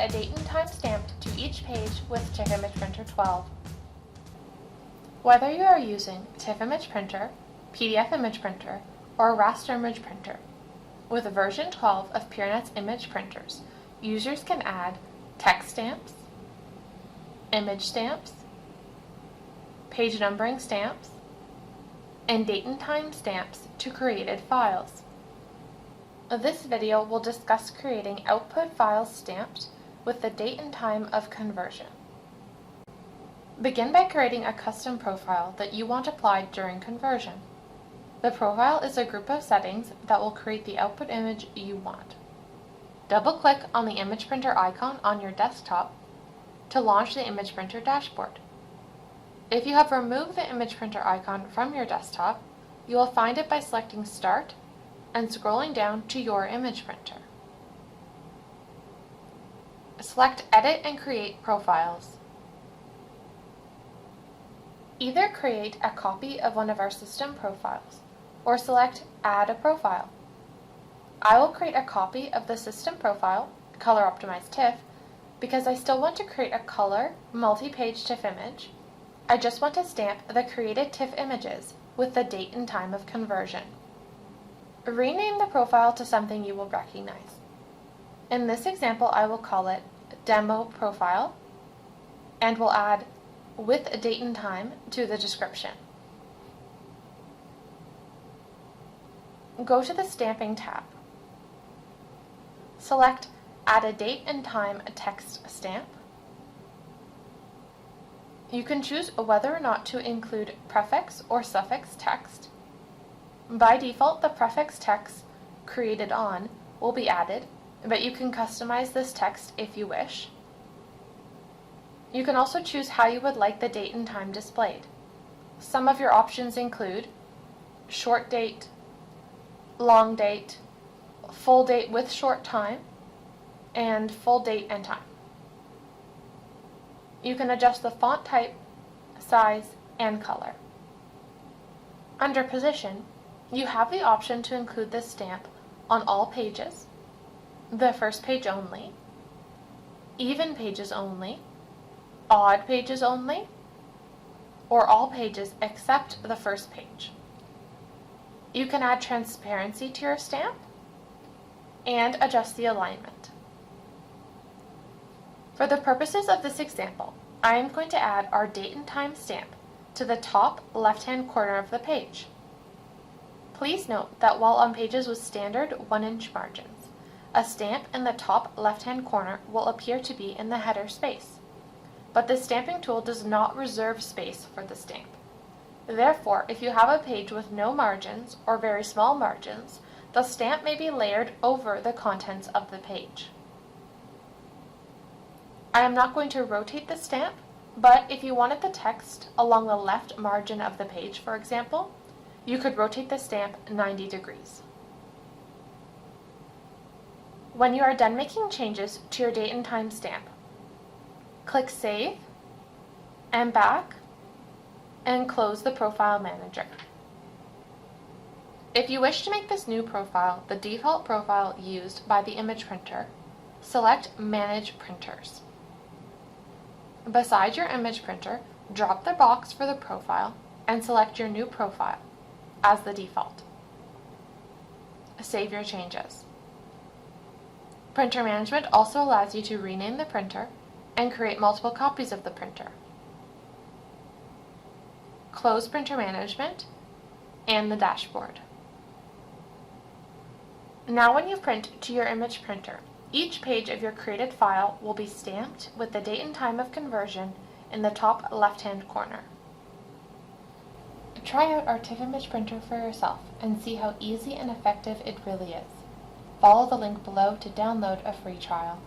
a date and time stamped to each page with TIFF Image Printer 12. Whether you are using TIFF Image Printer, PDF Image Printer, or Raster Image Printer, with version 12 of Peernet's image printers, users can add text stamps, image stamps, page numbering stamps, and date and time stamps to created files. This video will discuss creating output files stamped with the date and time of conversion. Begin by creating a custom profile that you want applied during conversion. The profile is a group of settings that will create the output image you want. Double-click on the image printer icon on your desktop to launch the image printer dashboard. If you have removed the image printer icon from your desktop, you will find it by selecting Start and scrolling down to your image printer. Select Edit and Create Profiles. Either create a copy of one of our system profiles or select Add a Profile. I will create a copy of the system profile, Color Optimized TIFF, because I still want to create a color, multi-page TIFF image. I just want to stamp the created TIFF images with the date and time of conversion. Rename the profile to something you will recognize. In this example, I will call it Demo Profile and will add with a date and time to the description. Go to the Stamping tab. Select Add a Date and Time text stamp. You can choose whether or not to include prefix or suffix text. By default, the prefix text created on will be added, but you can customize this text if you wish. You can also choose how you would like the date and time displayed. Some of your options include short date, long date, full date with short time, and full date and time. You can adjust the font type, size, and color. Under Position, you have the option to include this stamp on all pages, the first page only, even pages only, odd pages only, or all pages except the first page. You can add transparency to your stamp and adjust the alignment. For the purposes of this example, I am going to add our date and time stamp to the top left-hand corner of the page. Please note that while on pages with standard 1-inch margins, a stamp in the top left-hand corner will appear to be in the header space, but the stamping tool does not reserve space for the stamp. Therefore, if you have a page with no margins or very small margins, the stamp may be layered over the contents of the page. I am not going to rotate the stamp, but if you wanted the text along the left margin of the page, for example, you could rotate the stamp 90 degrees. When you are done making changes to your date and time stamp, click Save and Back and close the Profile Manager. If you wish to make this new profile the default profile used by the image printer, select Manage Printers. Beside your image printer, drop the box for the profile and select your new profile as the default. Save your changes. Printer Management also allows you to rename the printer and create multiple copies of the printer. Close Printer Management and the dashboard. Now when you print to your image printer, each page of your created file will be stamped with the date and time of conversion in the top left-hand corner. Try out our TIFF Image Printer for yourself and see how easy and effective it really is. Follow the link below to download a free trial.